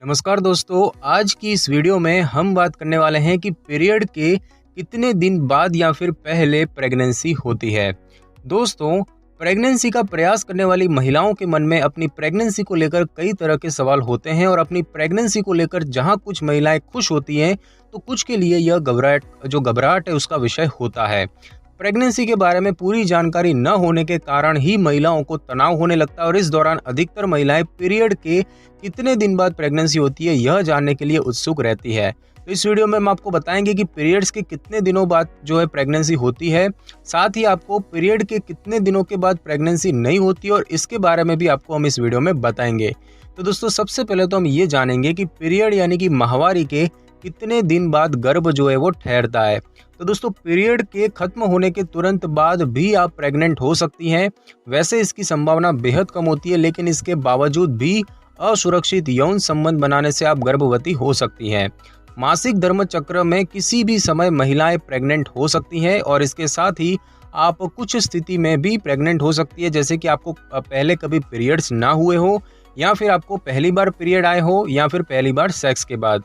नमस्कार दोस्तों, आज की इस वीडियो में हम बात करने वाले हैं कि पीरियड के कितने दिन बाद या फिर पहले प्रेगनेंसी होती है। दोस्तों, प्रेगनेंसी का प्रयास करने वाली महिलाओं के मन में अपनी प्रेगनेंसी को लेकर कई तरह के सवाल होते हैं और अपनी प्रेगनेंसी को लेकर जहां कुछ महिलाएं खुश होती हैं तो कुछ के लिए यह घबराहट है उसका विषय होता है। प्रेगनेंसी के बारे में पूरी जानकारी न होने के कारण ही महिलाओं को तनाव होने लगता है और इस दौरान अधिकतर महिलाएं पीरियड के कितने दिन बाद प्रेगनेंसी होती है यह जानने के लिए उत्सुक रहती है। तो इस वीडियो में हम आपको बताएंगे कि पीरियड्स के कितने दिनों बाद जो है प्रेगनेंसी होती है, साथ ही आपको पीरियड के कितने दिनों के बाद प्रेगनेंसी नहीं होती और इसके बारे में भी आपको हम इस वीडियो में बताएंगे। तो दोस्तों, सबसे पहले तो हम ये जानेंगे कि पीरियड यानी कि माहवारी के कितने दिन बाद गर्भ जो है वो ठहरता है। तो दोस्तों, पीरियड के खत्म होने के तुरंत बाद भी आप प्रेग्नेंट हो सकती हैं। वैसे इसकी संभावना बेहद कम होती है, लेकिन इसके बावजूद भी असुरक्षित यौन संबंध बनाने से आप गर्भवती हो सकती हैं। मासिक धर्म चक्र में किसी भी समय महिलाएं प्रेग्नेंट हो सकती हैं और इसके साथ ही आप कुछ स्थिति में भी प्रेग्नेंट हो सकती है, जैसे कि आपको पहले कभी पीरियड्स ना हुए हो या फिर आपको पहली बार पीरियड आए हो या फिर पहली बार सेक्स के बाद।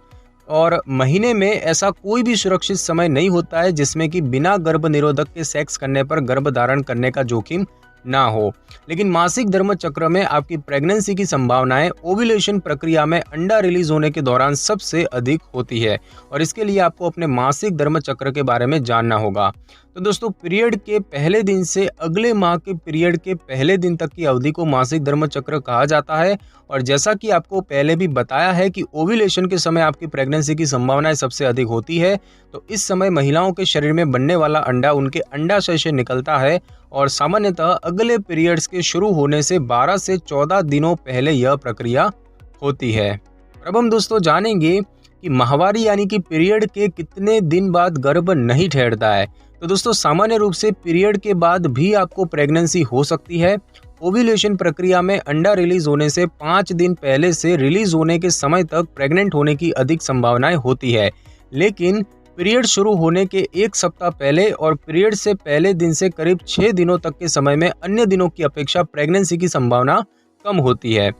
और महीने में ऐसा कोई भी सुरक्षित समय नहीं होता है जिसमें कि बिना गर्भ निरोधक के सेक्स करने पर गर्भ धारण करने का जोखिम ना हो। लेकिन मासिक धर्म चक्र में आपकी प्रेगनेंसी की संभावनाएं ओव्यूलेशन प्रक्रिया में अंडा रिलीज होने के दौरान सबसे अधिक होती है और इसके लिए आपको अपने मासिक धर्म चक्र के बारे में जानना होगा। तो दोस्तों, पीरियड के पहले दिन से अगले माह के पीरियड के पहले दिन तक की अवधि को मासिक धर्म चक्र कहा जाता है और जैसा कि आपको पहले भी बताया है कि ओव्यूलेशन के समय आपकी प्रेगनेंसी की संभावनाएं सबसे अधिक होती है। तो इस समय महिलाओं के शरीर में बनने वाला अंडा उनके अंडाशय से निकलता है और सामान्यतः अगले पीरियड्स के शुरू होने से 12 से 14 दिनों पहले यह प्रक्रिया होती है। अब हम दोस्तों जानेंगे कि माहवारी यानी कि पीरियड के कितने दिन बाद गर्भ नहीं ठहरता है। तो दोस्तों, सामान्य रूप से पीरियड के बाद भी आपको प्रेगनेंसी हो सकती है। ओव्यूलेशन प्रक्रिया में अंडा रिलीज होने से 5 दिन पहले से रिलीज होने के समय तक प्रेग्नेंट होने की अधिक संभावनाएं होती है, लेकिन पीरियड शुरू होने के 1 सप्ताह पहले और पीरियड से पहले दिन से करीब 6 दिनों तक के समय में अन्य दिनों की अपेक्षा प्रेगनेंसी की संभावना कम होती है।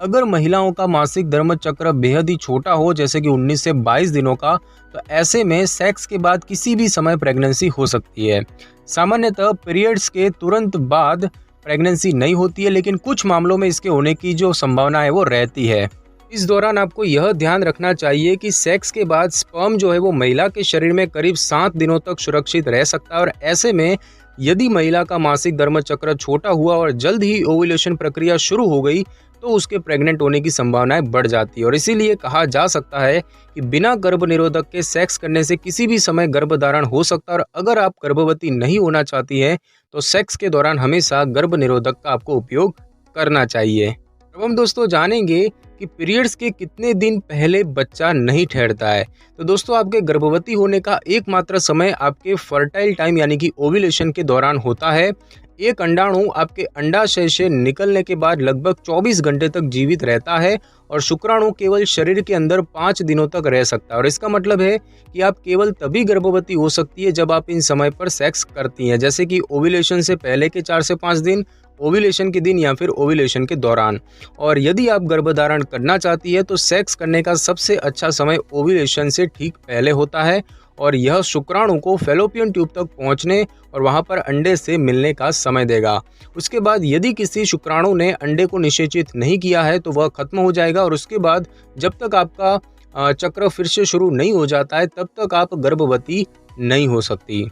अगर महिलाओं का मासिक धर्म चक्र बेहद ही छोटा हो, जैसे कि 19 से 22 दिनों का, तो ऐसे में सेक्स के बाद किसी भी समय प्रेगनेंसी हो सकती है। सामान्यतः पीरियड्स के तुरंत बाद प्रेगनेंसी नहीं होती है, लेकिन कुछ मामलों में इसके होने की जो संभावना है वो रहती है। इस दौरान आपको यह ध्यान रखना चाहिए कि सेक्स के बाद स्पर्म जो है वो महिला के शरीर में करीब 7 दिनों तक सुरक्षित रह सकता है और ऐसे में यदि महिला का मासिक धर्म चक्र छोटा हुआ और जल्द ही ओव्यूलेशन प्रक्रिया शुरू हो गई तो उसके प्रेग्नेंट होने की संभावनाएं बढ़ जाती है और इसीलिए कहा जा सकता है कि बिना गर्भ निरोधक के सेक्स करने से किसी भी समय गर्भधारण हो सकता है और अगर आप गर्भवती नहीं होना चाहती हैं तो सेक्स के दौरान हमेशा गर्भ निरोधक का आपको उपयोग करना चाहिए। अब हम दोस्तों जानेंगे कि पीरियड्स के कितने दिन पहले बच्चा नहीं ठहरता है। तो दोस्तों, आपके गर्भवती होने का एकमात्र समय आपके फर्टाइल टाइम यानी कि ओव्यूलेशन के दौरान होता है। एक अंडाणु आपके अंडाशय से निकलने के बाद लगभग 24 घंटे तक जीवित रहता है और शुक्राणु केवल शरीर के अंदर 5 दिनों तक रह सकता है और इसका मतलब है कि आप केवल तभी गर्भवती हो सकती है जब आप इन समय पर सेक्स करती हैं, जैसे कि ओव्यूलेशन से पहले के 4 से 5 दिन, ओव्यूलेशन के दिन या फिर ओव्यूलेशन के दौरान। और यदि आप गर्भधारण करना चाहती है तो सेक्स करने का सबसे अच्छा समय ओव्यूलेशन से ठीक पहले होता है और यह शुक्राणु को फैलोपियन ट्यूब तक पहुंचने और वहां पर अंडे से मिलने का समय देगा। उसके बाद यदि किसी शुक्राणु ने अंडे को निषेचित नहीं किया है तो वह खत्म हो जाएगा और उसके बाद जब तक आपका चक्र फिर से शुरू नहीं हो जाता है तब तक आप गर्भवती नहीं हो सकती।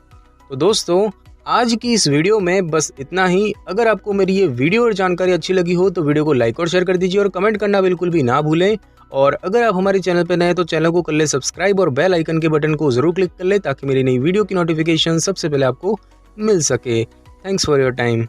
तो दोस्तों, आज की इस वीडियो में बस इतना ही। अगर आपको मेरी ये वीडियो और जानकारी अच्छी लगी हो तो वीडियो को लाइक और शेयर कर दीजिए और कमेंट करना बिल्कुल भी ना भूलें। और अगर आप हमारे चैनल पर नए हैं तो चैनल को कर ले सब्सक्राइब और बेल आइकन के बटन को जरूर क्लिक कर ले ताकि मेरी नई वीडियो की नोटिफिकेशन सबसे पहले आपको मिल सके। Thanks for your time.